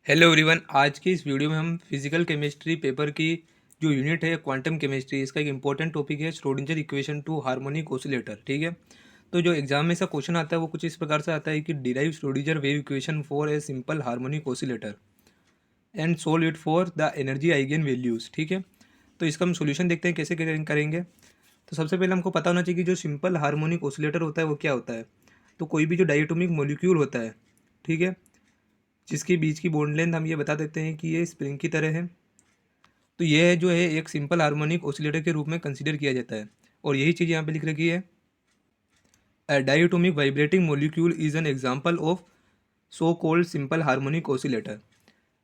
Hello everyone. आज की इस वीडियो में हम फिजिकल केमिस्ट्री पेपर की जो यूनिट है क्वांटम केमिस्ट्री, इसका एक इंपॉर्टेंट टॉपिक है Schrodinger equation two harmonic oscillator. ठीक है, तो जो एग्जाम में ऐसा क्वेश्चन आता है वो कुछ इस प्रकार से आता है कि derive Schrodinger wave equation for a simple harmonic oscillator and solve it for the energy eigen values. ठीक है, तो इसका हम सोल्यूशन देखते हैं कैसे करेंगे। तो सबसे पहले हमको पता होना चाहिए कि जो सिंपल हार्मोनिक ऑसिलेटर होता है वो क्या होता है। तो कोई भी जो डायटोमिक मॉलिक्यूल होता है, ठीक है, जिसके बीच की बॉन्ड लेंथ हम ये बता देते हैं कि ये स्प्रिंग की तरह है, तो यह जो है एक सिंपल हार्मोनिक ऑसिलेटर के रूप में कंसीडर किया जाता है। और यही चीज़ यहाँ पे लिख रखी है, a diatomic vibrating molecule is an example of so called simple harmonic oscillator.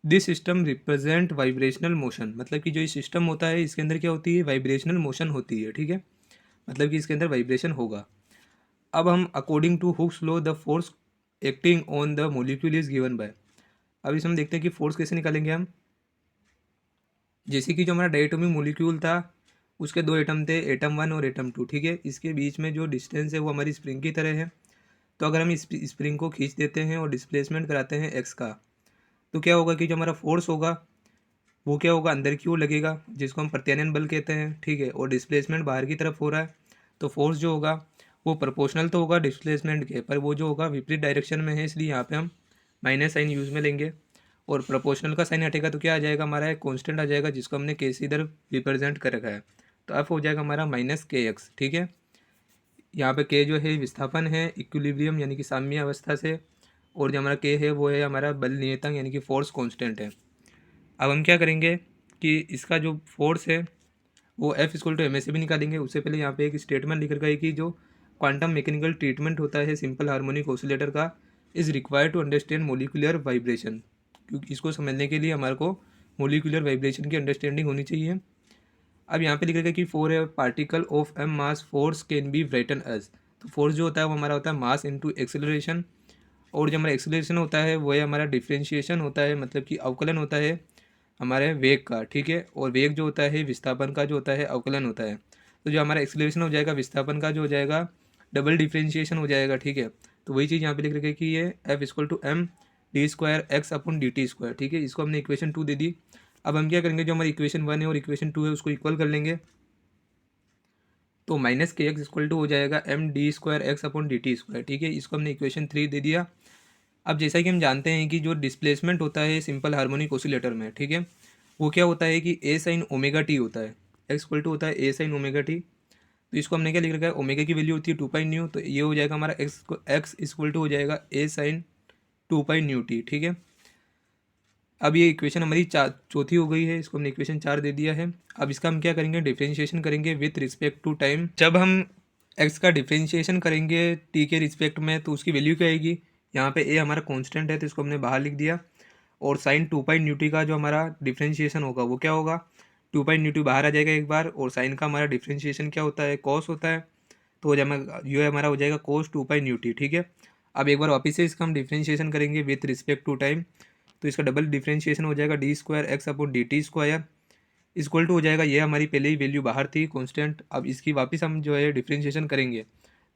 This system represent vibrational motion, मतलब कि जो ये सिस्टम होता है इसके अंदर क्या होती है, वाइब्रेशनल मोशन होती है। ठीक है, मतलब कि इसके अंदर वाइब्रेशन होगा। अब हम according to Hooke's law the force acting on the molecule is given by. अब इसे हम देखते हैं कि फोर्स कैसे निकालेंगे हम। जैसे कि जो हमारा डायटोमिक मॉलिक्यूल था उसके दो एटम थे, एटम वन और एटम टू। ठीक है, इसके बीच में जो डिस्टेंस है वो हमारी स्प्रिंग की तरह है। तो अगर हम इस स्प्रिंग को खींच देते हैं और डिस्प्लेसमेंट कराते हैं एक्स का, तो क्या होगा कि जो हमारा फोर्स होगा वो क्या होगा, अंदर की ओर लगेगा, जिसको हम प्रत्यानयन बल कहते हैं। ठीक है, और डिस्प्लेसमेंट बाहर की तरफ हो रहा है, तो फोर्स जो होगा वो प्रोपोर्शनल तो होगा डिस्प्लेसमेंट के, पर वो जो होगा विपरीत डायरेक्शन में है, इसलिए यहाँ पे हम माइनस साइन यूज़ में लेंगे। और प्रोपोर्शनल का साइन हटेगा तो क्या आ जाएगा, हमारा एक कांस्टेंट आ जाएगा जिसको हमने के से इधर रिप्रेजेंट कर रखा है। तो अब हो जाएगा हमारा माइनस के एक्स। ठीक है, यहाँ पे के जो है विस्थापन है इक्विलिब्रियम यानी कि साम्य अवस्था से, और जो हमारा के है वो है हमारा बल नियतांक यानी कि फोर्स कांस्टेंट है। अब हम क्या करेंगे कि इसका जो फोर्स है वो F equal to M A से भी निकालेंगे। उससे पहले यहाँ पे एक स्टेटमेंट लिख रखा है कि जो क्वांटम मैकेनिकल ट्रीटमेंट होता है सिंपल हार्मोनिक ऑसिलेटर का is required to understand molecular vibration, क्योंकि इसको समझने के लिए हमारे को मोलिकुलर वाइब्रेशन की अंडरस्टैंडिंग होनी चाहिए। अब यहाँ पे लिख रखा है कि for a particle of M mass force can be written as. तो फोर्स जो होता है वो हमारा होता है मास इंटू एक्सेलरेशन, और जो हमारा एक्सेलरेशन होता है वो है हमारा डिफ्रेंशिएशन होता है, मतलब कि अवकलन होता है हमारे वेग का। ठीक है, और वेग जो होता है विस्थापन का जो होता है अवकलन होता है। तो जो हमारा एक्सेलरेशन हो जाएगा विस्थापन का जो हो जाएगा डबल डिफ्रेंशिएशन हो जाएगा। ठीक है, तो वही चीज़ यहाँ पे लिख रखी है कि ये F equal to M D square X upon D T square. ठीक है, इसको हमने इक्वेशन 2 दे दी। अब हम क्या करेंगे, जो हमारी इक्वेशन 1 है और इक्वेशन 2 है उसको इक्वल कर लेंगे। तो माइनस के एक्स इक्वल टू हो जाएगा M D square X upon D T square. ठीक है, इसको हमने इक्वेशन 3 दे दिया। अब जैसा कि हम जानते हैं कि जो डिस्प्लेसमेंट होता है सिंपल हार्मोनिक ऑसिलेटर में, ठीक है, वो क्या होता है कि ए साइन ओमेगा टी होता है। एक्स इक्वल टू होता है ए साइन ओमेगा टी। तो इसको हमने क्या लिख रखा है, ओमेगा की वैल्यू होती है 2 पाई न्यू, तो ये हो जाएगा हमारा एक्स इक्वल टू हो जाएगा ए साइन 2 पाई न्यू टी। ठीक है, अब ये इक्वेशन हमारी चौथी हो गई है, इसको हमने इक्वेशन 4 दे दिया है। अब इसका हम क्या करेंगे, डिफ्रेंशिएशन करेंगे विथ रिस्पेक्ट टू टाइम। जब हम एक्स का डिफ्रेंशिएशन करेंगे टी के रिस्पेक्ट में तो उसकी वैल्यू क्या आएगी, यहाँ पे ए हमारा कांस्टेंट है तो इसको हमने बाहर लिख दिया। और साइन 2 पाई न्यू टी का जो हमारा डिफ्रेंशिएशन होगा वो क्या होगा, 2 पाई न्यू टी बाहर आ जाएगा एक बार, और साइन का हमारा डिफ्रेंशिएशन क्या होता है, कॉस होता है। तो हो जाएगा ये हमारा हो जाएगा कोस 2 पाई न्यू टी। ठीक है, अब एक बार वापस से इसका हम डिफ्रेंशिएशन करेंगे विथ रिस्पेक्ट टू टाइम, तो इसका डबल डिफ्रेंशिएशन हो जाएगा D square X upon D T square equal to हो जाएगा, ये हमारी पहले ही वैल्यू बाहर थी कांस्टेंट। अब इसकी वापस हम जो है डिफ्रेंशिएशन करेंगे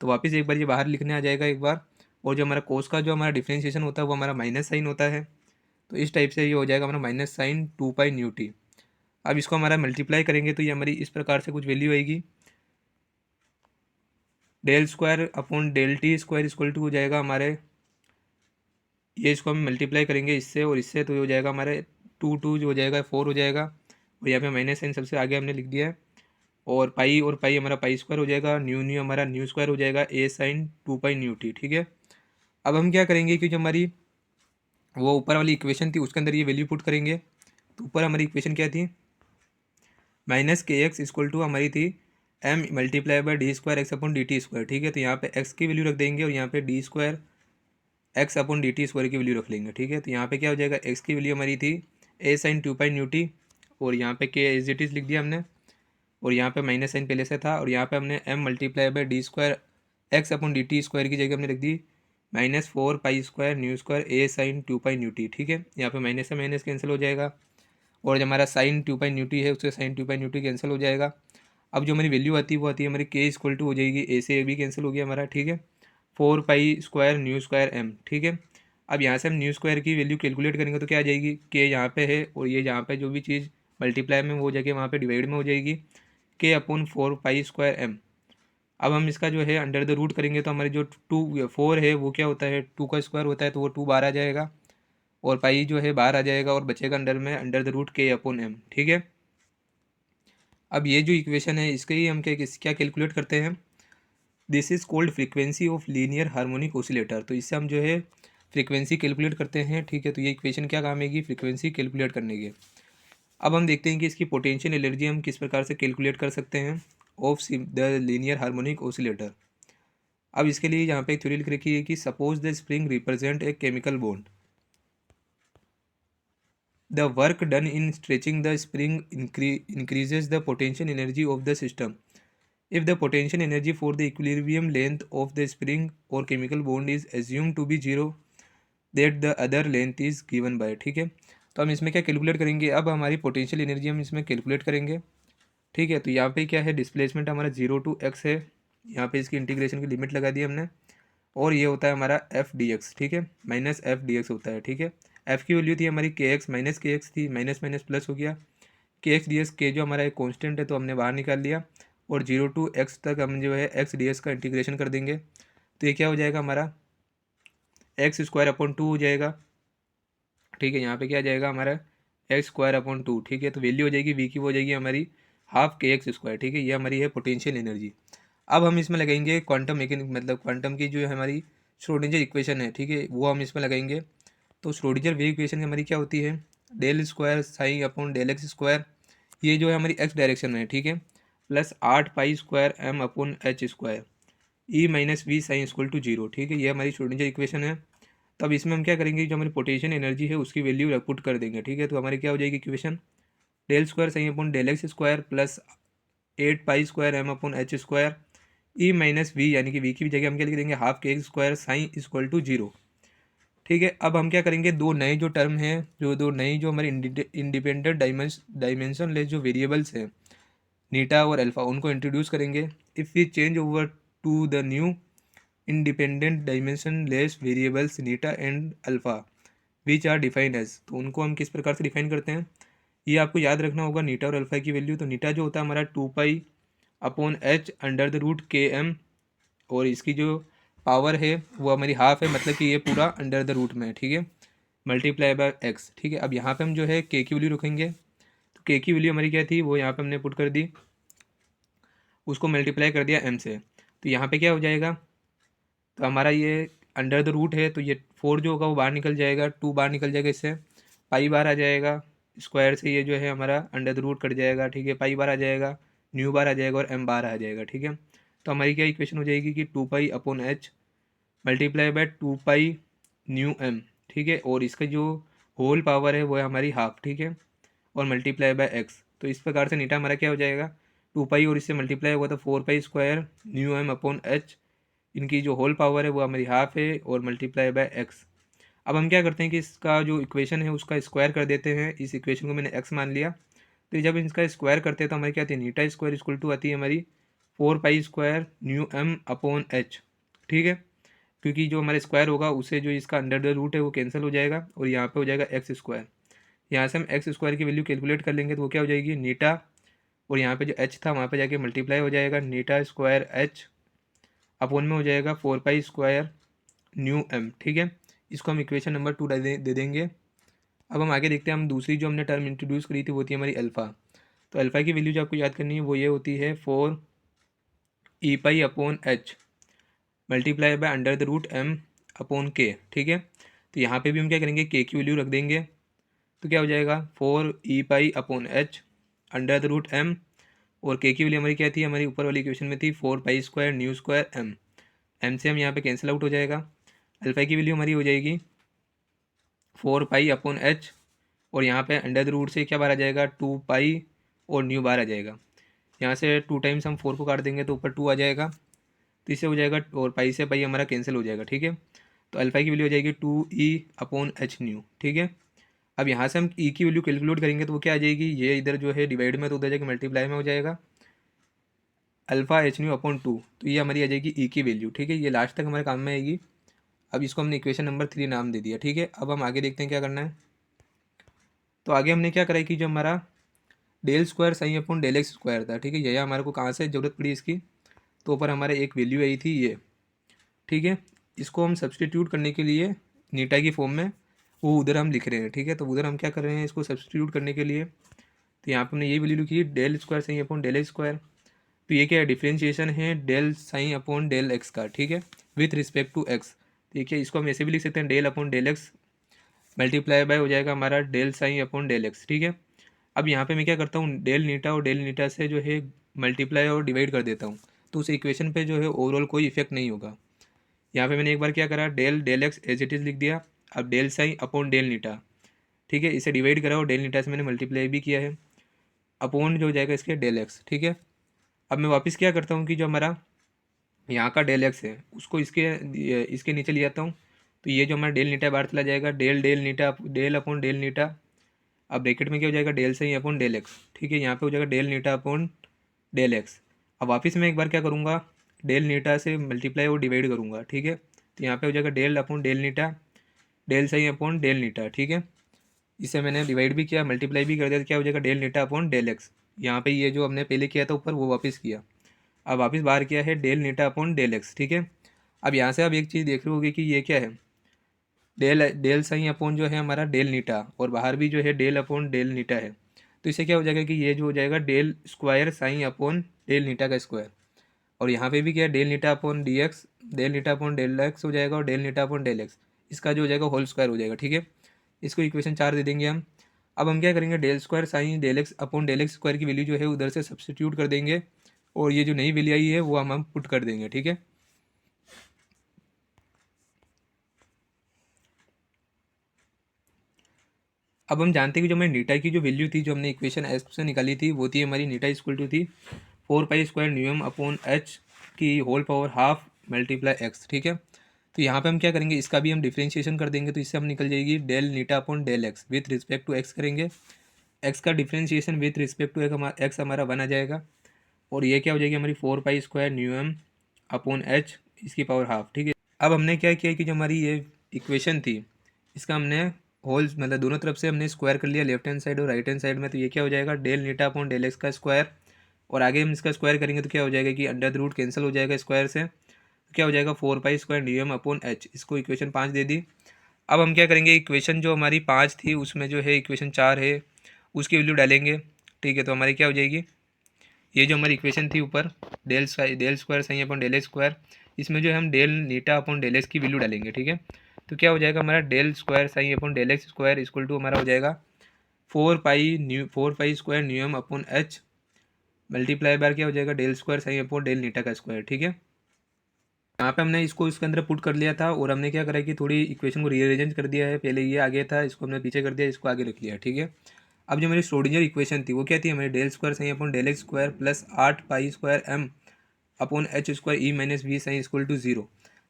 तो वापस एक बार ये बाहर लिखने आ जाएगा एक बार। और जो हमारा कोस का जो हमारा डिफ्रेंशिएशन होता है वो हमारा माइनस साइन होता है, तो इस टाइप से ये हो जाएगा हमारा minus sine 2 pi nu T. अब इसको हमारा मल्टीप्लाई करेंगे तो ये हमारी इस प्रकार से कुछ वैल्यू आएगी, del square upon del T square equal to हो जाएगा हमारे, ये इसको हम मल्टीप्लाई करेंगे इससे और इससे तो हो जाएगा हमारे 2 जो हो जाएगा 4 हो जाएगा, और यहाँ पे माइनस साइन सबसे आगे हमने लिख दिया है। और पाई हमारा पाई स्क्वायर हो जाएगा, न्यू न्यू हमारा न्यू स्क्वायर हो जाएगा ए साइन 2 पाई न्यू टी। ठीक है, अब हम क्या करेंगे कि जो हमारी वो ऊपर वाली इक्वेशन थी उसके अंदर ये वैल्यू पुट करेंगे। तो ऊपर हमारी इक्वेशन क्या थी, माइनस के एक्स इक्वल टू हमारी थी M multiply by D square X upon D T square. ठीक है, तो यहाँ पे एक्स की वैल्यू रख देंगे और यहाँ पे D square X upon D T square की वैल्यू रख लेंगे। ठीक है, तो यहाँ पे क्या हो जाएगा, एक्स की वैल्यू हमारी थी ए साइन 2 पाई न्यू टी, और यहाँ पे के एज इट इज़ लिख दिया हमने, और यहाँ पे माइनस साइन पहले से था, और यहाँ पे हमने M multiply by D square X upon D T square की जगह हमने लिख दी -4 pi square nu square A sine 2 pi nu T. ठीक है, यहाँ पे माइनस से माइनस कैंसिल हो जाएगा, और जो हमारा साइन 2 पाई न्यू टी है उससे sine 2 pi nu T cancel हो जाएगा। अब जो हमारी वैल्यू आती है वो आती है हमारी के इक्वल टू हो जाएगी ए से ए भी कैंसिल हो गया हमारा। ठीक है, 4 pi square nu square M. ठीक है, अब यहाँ से हम न्यू स्क्वायर की वैल्यू कैलकुलेट करेंगे तो क्या आ जाएगी, के यहाँ पे है और ये यहाँ पे जो भी चीज़ मल्टीप्लाई में हो जाएगी वहाँ पे डिवाइड में हो जाएगी, के अपॉन 4 पाई स्क्वायर एम। अब हम इसका जो है अंडर द रूट करेंगे तो हमारे जो 4 है वो क्या होता है, 2 का स्क्वायर होता है तो वो 2 बाहर आ जाएगा और पाई जो है बाहर आ जाएगा और बचेगा अंडर में अंडर द रूट के अपॉन एम। ठीक है, अब ये जो इक्वेशन है इसके ही हम क्या कैलकुलेट करते हैं, this is cold frequency of linear harmonic oscillator. तो इससे हम जो है फ्रीक्वेंसी कैलकुलेट करते हैं। ठीक है, तो ये इक्वेशन क्या काम आएगी, फ्रीक्वेंसी कैलकुलेट करने की। अब हम देखते हैं कि इसकी पोटेंशियल एनर्जी हम किस प्रकार से कैलकुलेट कर सकते हैं of the linear harmonic oscillator. अब इसके लिए यहाँ पे एक थ्योरी लिख रखी है कि suppose the spring represent a chemical bond, the work done in stretching the spring increases the potential energy of the system. If the potential energy for the equilibrium length of the spring or chemical bond is assumed to be zero, that the other length is given by। ठीक है, तो हम इसमें क्या calculate करेंगे, अब हमारी potential energy हम इसमें कैलकुलेट करेंगे। ठीक है, तो यहाँ पे क्या है, डिस्प्लेसमेंट हमारा 0 to x है, यहाँ पे इसकी इंटीग्रेशन की लिमिट लगा दी हमने, और ये होता है हमारा एफ डी एक्स। ठीक है, माइनस एफ डी एक्स होता है। ठीक है, एफ की वैल्यू थी हमारी के एक्स माइनस के एक्स थी, माइनस माइनस प्लस हो गया, के एक्स डी एक्स के जो हमारा एक कॉन्स्टेंट है तो हमने बाहर निकाल लिया, और 0 to x तक हम जो है एक्स डी एक्स का इंटीग्रेशन कर देंगे तो ये क्या हो जाएगा हमारा x² अपॉन 2 हो जाएगा। ठीक है, यहाँ पे क्या आ जाएगा हमारा x² अपॉन 2। ठीक है, तो वैल्यू हो जाएगी वी की, वो हो जाएगी हमारी हाफ के एक्स स्क्वायर। ठीक है, ये हमारी है पोटेंशियल एनर्जी। अब हम इसमें लगाएंगे क्वांटम मैकेनिक, मतलब क्वांटम की जो हमारी श्रोडिंजर इक्वेशन है। ठीक है, वो हम इसमें लगाएंगे। तो श्रोडिंजर वेव इक्वेशन हमारी क्या होती है, del square sign upon del X square, ये जो है हमारी एक्स डायरेक्शन में है। ठीक है, plus 8 pi square M upon H square, E minus V psi equal to 0। ठीक है, ये हमारी श्रोडिंजर इक्वेशन है। तब इसमें हम क्या करेंगे, जो हमारी पोटेंशियल एनर्जी है उसकी वैल्यू पुट कर देंगे। ठीक है, तो हमारी क्या हो जाएगी equation, del square sign upon del X square plus 8 pi square M upon H square, E minus V, यानी कि वी की जगह हम क्या लिख देंगे, हाफ के X square sign equal to 0। ठीक है, अब हम क्या करेंगे, दो नए जो टर्म हैं, जो दो नई जो हमारे इंडिपेंडेंट डायमेंशन लेस जो वेरिएबल्स हैं, नीटा और अल्फा, उनको इंट्रोड्यूस करेंगे। If we change over to the new independent dimension less variables eta and alpha which are defined as, तो उनको हम किस प्रकार से डिफाइन करते हैं, ये आपको याद रखना होगा। नीटा और अल्फा की वैल्यू, तो नीटा जो होता है हमारा 2 pi upon H under the root के एम, और इसकी जो पावर है वो हमारी हाफ है, मतलब कि ये पूरा अंडर द रूट में है। ठीक है, मल्टीप्लाई बाय एक्स। ठीक है, अब यहाँ पे हम जो है के की वैल्यू रखेंगे, तो के की वैल्यू हमारी क्या थी, वो यहाँ पे हमने पुट कर दी, उसको मल्टीप्लाई कर दिया एम से, तो यहाँ पे क्या हो जाएगा, तो हमारा ये अंडर द रूट है तो ये 4 जो होगा वो बाहर निकल जाएगा, 2 बाहर निकल जाएगा, इससे पाई बाहर आ जाएगा, स्क्वायर से ये जो है हमारा अंडर द रूट कट जाएगा। ठीक है, पाई बाहर आ जाएगा, न्यू बाहर आ जाएगा और एम बाहर आ जाएगा। ठीक है, तो हमारी क्या इक्वेशन हो जाएगी कि 2 pi upon H multiply by 2 pi nu M. ठीक है, और इसका जो होल पावर है वो है हमारी हाफ। ठीक है, और मल्टीप्लाई बाय एक्स, तो इस प्रकार से नीटा हमारा क्या हो जाएगा, 2 पाई और इससे मल्टीप्लाई होगा तो 4 pi square nu M upon H, इनकी जो होल पावर है वो हमारी हाफ है, और मल्टीप्लाई बाय एक्स। अब हम क्या करते हैं कि इसका जो इक्वेशन है उसका स्क्वायर कर देते हैं, इस इक्वेशन को मैंने एक्स मान लिया, तो जब इसका स्क्वायर करते हैं तो हमारी क्या आती है, नीटा स्क्वायर इक्वल टू आती है हमारी 4 pi square nu M upon H. ठीक है, क्योंकि जो हमारा स्क्वायर होगा उससे जो इसका अंडर द रूट है वो कैंसिल हो जाएगा, और यहाँ पे हो जाएगा एक्स स्क्वायर। यहाँ से हम एक्स स्क्वायर की वैल्यू कैलकुलेट कर लेंगे तो वो क्या हो जाएगी, नीटा, और यहाँ पे जो एच था वहाँ पे जाके मल्टीप्लाई हो जाएगा, नीटा स्क्वायर एच अपॉन में हो जाएगा 4 पाई स्क्वायर न्यू एम। ठीक है, इसको हम इक्वेशन नंबर 2 दे देंगे। अब हम आगे देखते हैं, हम दूसरी जो हमने टर्म इंट्रोड्यूस करी थी वो थी हमारी अल्फ़ा। तो अल्फ़ा की वैल्यू जो आपको याद करनी है वो ये होती है 4 E pi upon H multiply by under the root M upon K. ठीक है, तो यहाँ पे भी हम क्या करेंगे, के की वैल्यू रख देंगे, तो क्या हो जाएगा 4 E pi upon H under the root M, और के की वैल्यू हमारी क्या थी, हमारी ऊपर वाली इक्वेशन में थी 4 pi square nu square M, M से हम यहाँ पे कैंसिल आउट हो जाएगा। अल्फा की वैल्यू हमारी हो जाएगी 4 पाई अपॉन एच, और यहाँ पे अंडर द रूट से क्या बाहर आ जाएगा, 2 पाई और न्यू बाहर आ जाएगा। यहाँ से 2 टाइम्स हम 4 को काट देंगे तो ऊपर 2 आ जाएगा, तो इससे हो जाएगा, और पाई से पाई हमारा कैंसिल हो जाएगा। ठीक है, तो अल्फा की वैल्यू हो जाएगी 2 ई अपॉन एच न्यू। ठीक है, अब यहाँ से हम ई की वैल्यू कैलकुलेट करेंगे तो वो क्या आ जाएगी, ये इधर जो है डिवाइड में तो उधर जाके मल्टीप्लाई में हो जाएगा, अल्फा एच न्यू अपॉन 2, तो ये हमारी आ जाएगी ई की वैल्यू। ठीक है, ये लास्ट तक हमारे काम में आएगी। अब इसको हमने इक्वेशन नंबर 3 नाम दे दिया, ठीक है। अब हम आगे देखते हैं क्या करना है। तो आगे हमने क्या करा है कि जो हमारा del square sign upon del X square था, ठीक है, यह हमारे को कहाँ से ज़रूरत पड़ी इसकी, तो ऊपर हमारे एक वैल्यू आई थी ये, ठीक है। इसको हम सब्सटीट्यूट करने के लिए नीटा की फॉर्म में वो उधर हम लिख रहे हैं, ठीक है। तो उधर हम क्या कर रहे हैं, इसको सब्सटीट्यूट करने के लिए, तो यहाँ पर हमने ये वैल्यू लिखी है del square sign upon del X square. तो ये क्या है, डिफ्रेंशिएशन है del psi upon del X का, ठीक है, विथ रिस्पेक्ट टू एक्स। ठीक है, इसको हम ऐसे भी लिख सकते हैं del upon del X multiply by हो जाएगा हमारा del psi upon del X, ठीक है। अब यहाँ पे मैं क्या करता हूँ, डेल नीटा और डेल नीटा से जो है मल्टीप्लाई और डिवाइड कर देता हूँ, तो उस इक्वेशन पे जो है ओवरऑल कोई इफेक्ट नहीं होगा। यहाँ पे मैंने एक बार क्या करा, del del X as it is लिख दिया। अब del psi upon del eta, ठीक है, इसे डिवाइड करा और डेल नीटा से मैंने मल्टीप्लाई भी किया है, अपॉन जो हो जाएगा इसके डेल एक्स, ठीक है। अब मैं वापस क्या करता हूँ कि जो हमारा यहाँ का डेल एक्स है उसको इसके नीचे ले आता हूँ, तो ये जो हमारा डेल नीटा बाहर चला जाएगा, डेल डेल नीटा डेल अपॉन डेल नीटा। अब ब्रैकेट में क्या हो जाएगा, डेल सही अपॉन डेल एक्स, ठीक है, यहाँ पे हो जाएगा del eta upon del x. अब वापस मैं एक बार क्या करूँगा, डेल नीटा से मल्टीप्लाई और डिवाइड करूँगा, ठीक है। तो यहाँ पे हो जाएगा डेल अपॉन डेल नीटा डेल सही अपॉन डेल नीटा, ठीक है। इसे मैंने डिवाइड भी किया मल्टीप्लाई भी कर दिया, तो क्या हो जाएगा del eta upon del x. यहाँ पे ये जो हमने पहले किया था ऊपर वो वापस किया, अब वापस बाहर किया है del eta upon del X, ठीक है। अब यहाँ से अब एक चीज़ देख रहे होगे कि ये क्या है, डेल डेल साइन अपॉन जो है हमारा डेल नीटा, और बाहर भी जो है डेल अपॉन डेल नीटा है, तो इससे क्या हो जाएगा कि ये जो हो जाएगा del square sign upon del eta का स्क्वायर। और यहाँ पे भी क्या है, del eta upon D X del eta upon del X हो जाएगा, और del eta upon del X इसका जो हो जाएगा होल स्क्वायर हो जाएगा, ठीक है। इसको इक्वेशन 4 दे देंगे हम। अब हम क्या करेंगे, del square psi del X upon del X square की वैल्यू जो है उधर से सब्सटीट्यूट कर देंगे, और ये जो नई वैल्यू आई है वो हम पुट कर देंगे, ठीक है। अब हम जानते हैं कि जो हमारी नीटा की जो वैल्यू थी, जो हमने इक्वेशन एस से निकाली थी, वो थी हमारी नीटा इक्वल टू थी 4 pi square nu M upon H की whole power half multiply X, ठीक है। तो यहाँ पे हम क्या करेंगे, इसका भी हम डिफ्रेंशिएशन कर देंगे, तो इससे हम निकल जाएगी del eta upon del X with respect to X करेंगे, एक्स का differentiation with respect to X हमारा 1 आ जाएगा, और ये क्या हो जाएगी हमारी 4 pi square nu M upon H इसकी पावर हाफ, ठीक है। अब हमने क्या किया कि जो हमारी ये इक्वेशन थी इसका हमने होल्स मतलब दोनों तरफ से हमने स्क्वायर कर लिया, लेफ्ट हैंड साइड और राइट हैंड साइड में, तो ये क्या हो जाएगा del eta upon del X का स्क्वायर, और आगे हम इसका स्क्वायर करेंगे तो क्या हो जाएगा कि अंडर द रूट कैंसिल हो जाएगा स्क्वायर से, तो क्या हो जाएगा 4 pi square D M upon H, इसको इक्वेशन 5 दे दी। अब हम क्या करेंगे, इक्वेशन जो हमारी 5 थी उसमें जो है इक्वेशन 4 है उसकी वैल्यू डालेंगे, ठीक है। तो हमारी क्या हो जाएगी, ये जो हमारी इक्वेशन थी ऊपर डेल स्क्वायर सही अपॉन डेल एक्स स्क्वायर, इसमें जो है हम del eta upon del X की वैल्यू डालेंगे, ठीक है। तो क्या हो जाएगा हमारा डेल स्क्वायर सही upon del X square equal to हमारा हो जाएगा 4 pi square nu M upon H multiply बार क्या हो जाएगा डेल स्क्वायर सही अपॉन डेल नीटा का स्क्वायर, ठीक है। यहाँ पे हमने इसको इसके अंदर पुट कर लिया था, और हमने क्या करा कि थोड़ी इक्वेशन को रीअरेंज कर दिया है, पहले ये आगे था इसको हमने पीछे कर दिया, इसको आगे रख लिया, ठीक है। अब जो मेरी श्रोडिंगर इक्वेशन थी वो क्या थी, हमारी डेल स्क्वायर सही upon del X square plus 8 pi square M upon H square E minus V psi equal to 0।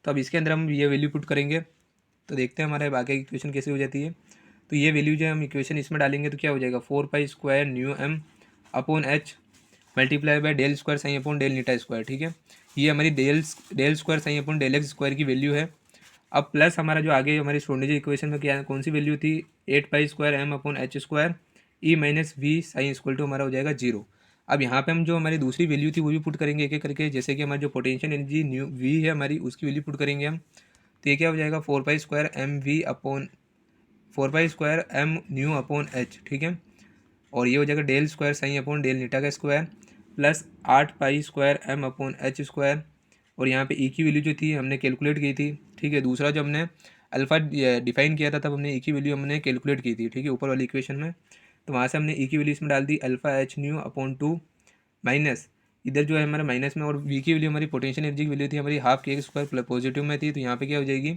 तो अब इसके अंदर हम ये वैल्यू पुट करेंगे, तो देखते हैं हमारे आगे इक्वेशन कैसे हो जाती है। तो ये वैल्यू जो हम इक्वेशन इसमें डालेंगे तो क्या हो जाएगा 4 pi square nu M upon H multiply by del square sign upon del eta square, ठीक है। ये हमारी del square sign upon del X square की वैल्यू है। अब प्लस हमारा जो आगे हमारी श्रोडिंगर इक्वेशन में क्या कौन सी वैल्यू थी, 8 pi square M upon H square E minus V psi equal to हमारा हो जाएगा 0। अब यहाँ पे हम जो हमारी दूसरी वैल्यू थी वो भी पुट करेंगे एक एक करके, जैसे कि हमारी जो पोटेंशियल एनर्जी न्यू वी है हमारी उसकी वैल्यू पुट करेंगे हम। तो ये क्या हो जाएगा 4 pi square nu upon H, ठीक है। और ये हो जाएगा del square sign upon del eta का square plus 8 pi square M upon H square, और यहाँ पे ई की वैल्यू जो थी हमने कैलकुलेट की थी, ठीक है। दूसरा जो हमने अल्फ़ा डिफाइन किया था तब हमने ई की वैल्यू हमने कैलकुलेट की थी, ठीक है, ऊपर वाली इक्वेशन में। तो वहाँ से हमने ई की वैल्यू इसमें डाल दी alpha H nu upon 2 minus इधर जो है हमारा माइनस में, और वी की वैल्यू हमारी पोटेंशियल एनर्जी की वैल्यू थी हमारी हाफ के एक्स स्क्वायर प्लस पॉजिटिव में थी, तो यहाँ पे क्या हो जाएगी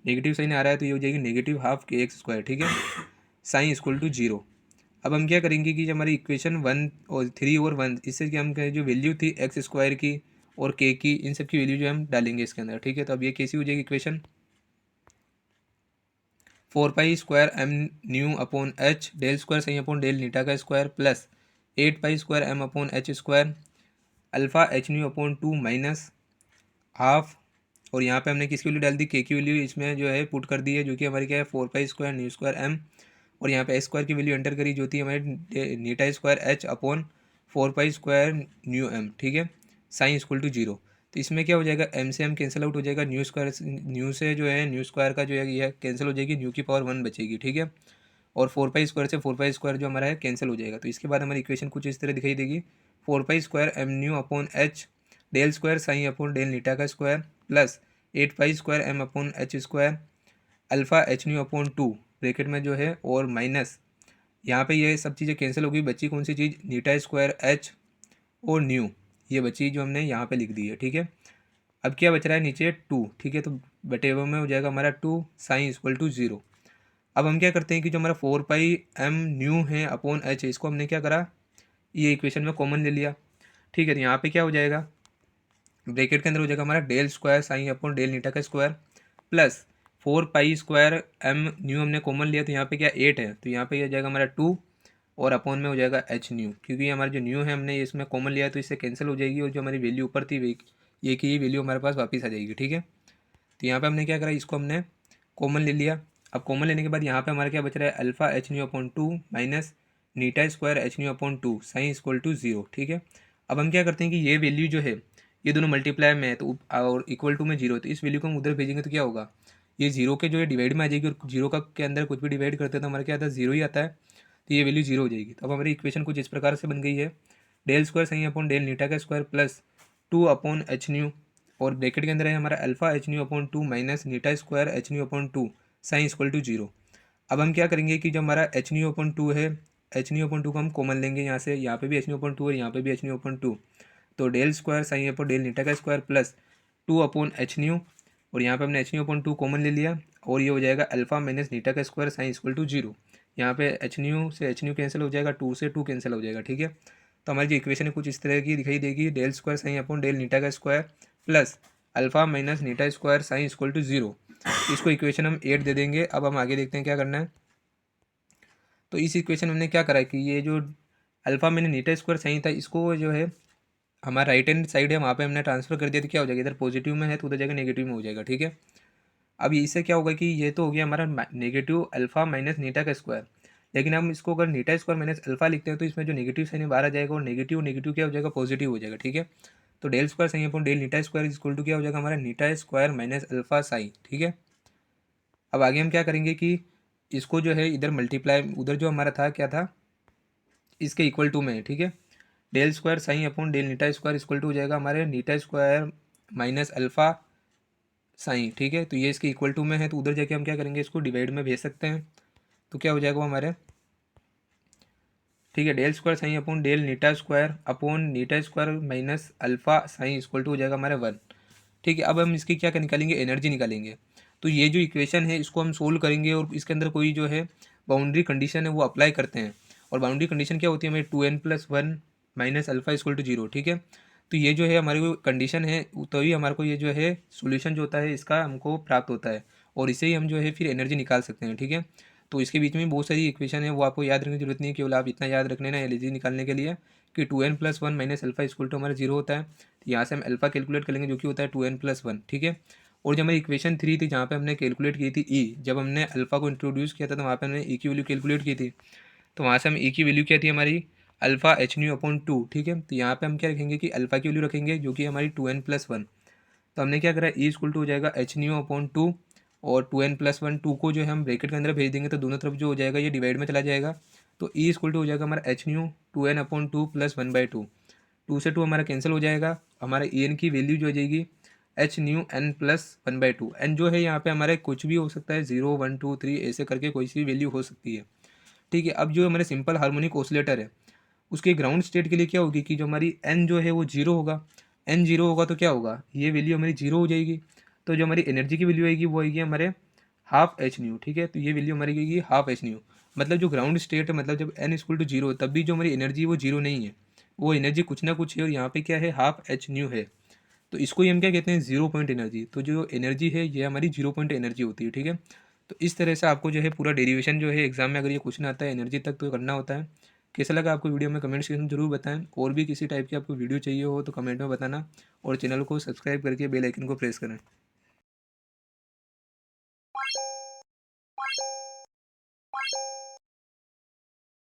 नेगेटिव साइन आ रहा है तो ये हो जाएगी नेगेटिव हाफ के एक्स स्क्वायर, ठीक है, साइन इक्वल टू 0। अब हम क्या करेंगे कि जो हमारी इक्वेशन 1 और 3 और 1 इससे कि हम जो वैल्यू थी एक्स स्क्वायर की और के की, इन सब की वैल्यू जो हम डालेंगे इसके अंदर, ठीक है। तो अब ये कैसी हो जाएगी equation 4 pi square M nu upon H del square सही अपॉन डेल नीटा का square plus 8 pi square M upon H square alpha H nu upon 2 minus half और यहाँ पे हमने किसकी वैल्यू डाल दी, के की वैल्यू इसमें जो है पुट कर दी है, जो कि हमारी क्या है 4 pi square nu square M, और यहाँ पे एस स्क्वायर की वैल्यू एंटर करी जो थी हमारे eta square H upon 4 pi square nu M, ठीक है, साइन इक्वल टू जीरो। तो इसमें क्या हो जाएगा, एम से एम कैंसिल आउट हो जाएगा, न्यू से जो है न्यू स्क्वायर का जो है ये कैंसिल हो जाएगी, न्यू की पावर 1 बचेगी, ठीक है, और 4 पाई स्क्वायर से 4 पाई स्क्वायर जो हमारा है कैंसिल हो जाएगा। तो इसके बाद हमारी इक्वेशन कुछ इस तरह दिखाई देगी, 4 pi square M nu upon H del square sign upon del eta का square plus 8 pi square M upon H square alpha H nu upon 2 bracket में जो है, और माइनस यहाँ पे ये सब चीज़ें कैंसिल हो गई, बची कौन सी चीज़, नीटा स्क्वायर एच और न्यू, ये बची जो हमने यहाँ पे लिख दी है, ठीक है। अब क्या बच रहा है नीचे 2, ठीक है, तो बटे हुए में हो जाएगा हमारा 2 साइन इक्वल टू जीरो। अब हम क्या करते हैं कि जो हमारा 4 पाई एम न्यू है अपॉन एच है, इसको हमने क्या करा, ये इक्वेशन में कॉमन ले लिया, ठीक है। तो यहाँ पे क्या हो जाएगा, ब्रैकेट के अंदर हो जाएगा हमारा del square sign upon del eta का square plus 4 pi square M nu हमने कॉमन लिया, तो यहाँ पे क्या 8 है, तो यहाँ पे हो जाएगा हमारा 2 और अपॉन में हो जाएगा एच न्यू, क्योंकि हमारा जो न्यू है हमने इसमें कॉमन लिया है तो इससे कैंसिल हो जाएगी, और जो हमारी वैल्यू ऊपर थी ये की वैल्यू हमारे पास वापस आ जाएगी, ठीक है। तो यहाँ पे हमने क्या करा, इसको हमने कॉमन ले लिया। अब कॉमन लेने के बाद यहाँ पे हमारा क्या बच रहा है, alpha H nu upon 2 minus eta square H nu upon 2 sign equal to zero, ठीक है। अब हम क्या करते हैं कि ये वैल्यू जो है ये दोनों मल्टीप्लाई में है तो और इक्वल टू में जीरो, तो इस वैल्यू को हम उधर भेजेंगे तो क्या होगा, ये जीरो के जो है डिवाइड में आ जाएगी, और जीरो का के अंदर कुछ भी डिवाइड करते हैं तो हमारा क्या आता है, जीरो ही आता है, तो ये वैल्यू जीरो हो जाएगी। तो अब हमारी इक्वेशन कुछ इस प्रकार से बन गई है, del square sign upon del eta का square plus 2 upon H nu, और ब्रैकेट के अंदर है हमारा alpha H nu upon 2 minus eta square H nu upon 2 sign equal to zero. अब हम क्या करेंगे कि जो हमारा एच न्यू अपॉन 2 है, एच न्यू अपॉन 2 को हम कॉमन लेंगे यहाँ से, यहाँ पे भी एच न्यू अपॉन 2 है, यहाँ पे भी एच न्यू अपॉन 2, तो del square sign upon del eta का square plus 2 upon H nu, और यहाँ पे हमने एच न्यू अपॉन 2 कॉमन ले लिया, और ये हो जाएगा अल्फा माइनस नीटा का square sign equal to zero. यहाँ पे एच न्यू से एच न्यू कैंसिल हो जाएगा, 2 से 2 कैंसिल हो जाएगा, ठीक है। तो हमारी जो इक्वेशन है कुछ इस तरह की दिखाई देगी, del square sign upon del eta का square plus alpha minus eta square sign equal to zero. इसको इक्वेशन हम 8 दे देंगे। अब हम आगे देखते हैं क्या करना है। तो इस इक्वेशन में हमने क्या करा है कि ये जो अल्फा मैंने नीटा स्क्वायर साइन था, इसको जो है हमारा राइट हैंड साइड है वहाँ पे हमने ट्रांसफर कर दिया, तो क्या हो जाएगा, इधर पॉजिटिव में है तो उधर जाएगा नेगेटिव में हो जाएगा, ठीक है। अब इससे क्या होगा कि ये तो हो गया हमारा नेगेटिव अल्फा माइनस नीटा का स्क्वायर, लेकिन हम इसको अगर नीटा स्क्वायर माइनस अल्फा लिखते हैं तो इसमें जो नेगेटिव साइन है बाहर आ जाएगा, और नेगेटिव नेगेटिव क्या हो जाएगा, पॉजिटिव हो जाएगा, ठीक है। तो del square sign upon del eta square equal to क्या हो जाएगा हमारा eta square minus alpha psi, ठीक है। अब आगे हम क्या करेंगे कि इसको जो है इधर मल्टीप्लाई, उधर जो हमारा था क्या था, इसके इक्वल टू में है, ठीक है। Del square sign upon del eta square equal to हो जाएगा हमारे eta square minus alpha psi, ठीक है। तो ये इसके इक्वल टू में है तो उधर जाके हम क्या करेंगे, इसको डिवाइड में भेज सकते हैं, तो क्या हो जाएगा वो हमारे, ठीक है, del square sign upon del eta square minus alpha psi equal to हो जाएगा हमारे 1, ठीक है। अब हम इसकी क्या निकालेंगे, एनर्जी निकालेंगे। तो ये जो इक्वेशन है इसको हम सोल्व करेंगे, और इसके अंदर कोई जो है बाउंड्री कंडीशन है वो अप्लाई करते हैं, और बाउंड्री कंडीशन क्या होती है हमें 2n+1 minus alpha equal to zero, ठीक है। तो ये जो है हमारी कोई कंडीशन है, तभी हमारे को ये जो है सोल्यूशन जो होता है इसका हमको प्राप्त होता है, और इसे ही हम जो है फिर एनर्जी निकाल सकते हैं, ठीक है। तो इसके बीच में बहुत सारी इक्वेशन है वो आपको याद रखने की जरूरत नहीं है, केवल आप इतना याद रख लेना एनर्जी निकालने के लिए कि 2n+1 minus alpha equal to हमारा जीरो होता है। तो यहाँ से हम अल्फा कैलकुलेट कर लेंगे जो कि होता है 2n+1, ठीक है। और जब हमारी इक्वेशन 3 थी जहाँ पे हमने कैलकुलेट की थी ई, जब हमने अल्फा को इंट्रोड्यूस किया था तो वहाँ पे हमने ई की वैल्यू कैलकुलेट की थी, तो वहाँ से हम ई की वैल्यू क्या थी हमारी अल्फा एच न्यू अपॉन 2, ठीक है। तो यहाँ पे हम क्या रखेंगे कि अल्फा की वैल्यू रखेंगे जो कि हमारी 2n+1, तो हमने क्या करा, ई इक्वल टू हो जाएगा एच न्यू अपॉन 2, और 2n+1 2 को जो है हम ब्रैकेट के अंदर भेज देंगे तो दोनों तरफ जो हो जाएगा ये डिवाइड में चला जाएगा, तो ई इक्वल टू हो जाएगा हमारा एच न्यू 2n/2 प्लस 1/2, 2 से 2 हमारा कैंसिल हो जाएगा, हमारा ई एन की वैल्यू जो हो जाएगी H nu N plus 1/2। N जो है यहाँ पे हमारे कुछ भी हो सकता है, 0 1 2 3 ऐसे करके कोई सी वैल्यू हो सकती है, ठीक है। अब जो हमारे सिंपल हार्मोनिक ऑसिलेटर है उसके ग्राउंड स्टेट के लिए क्या होगी कि जो हमारी एन जो है वो जीरो होगा, एन जीरो होगा तो क्या होगा, ये वैल्यू हमारी जीरो हो जाएगी, तो जो हमारी एनर्जी की वैल्यू आएगी वो आएगी हमारे हाफ एच न्यू, ठीक है। तो ये वैल्यू हमारी आएगी हाफ एच न्यू, मतलब जो ग्राउंड स्टेट है, मतलब जब एन इक्वल टू जीरो तब भी जो हमारी एनर्जी है वो जीरो नहीं है, वो एनर्जी कुछ ना कुछ है, और यहाँ पे क्या है हाफ एच न्यू है, तो इसको ही हम क्या कहते हैं, जीरो पॉइंट एनर्जी। तो जो एनर्जी है ये हमारी जीरो पॉइंट एनर्जी होती है, ठीक है। तो इस तरह से आपको जो है पूरा डेरिवेशन जो है एग्जाम में अगर ये क्वेश्चन आता है एनर्जी तक तो करना होता है। कैसा लगा आपको वीडियो में कमेंट सेक्शन में जरूर बताएं, और भी किसी टाइप की आपको वीडियो चाहिए हो तो कमेंट में बताना, और चैनल को सब्सक्राइब करके बेल आइकन को प्रेस करें।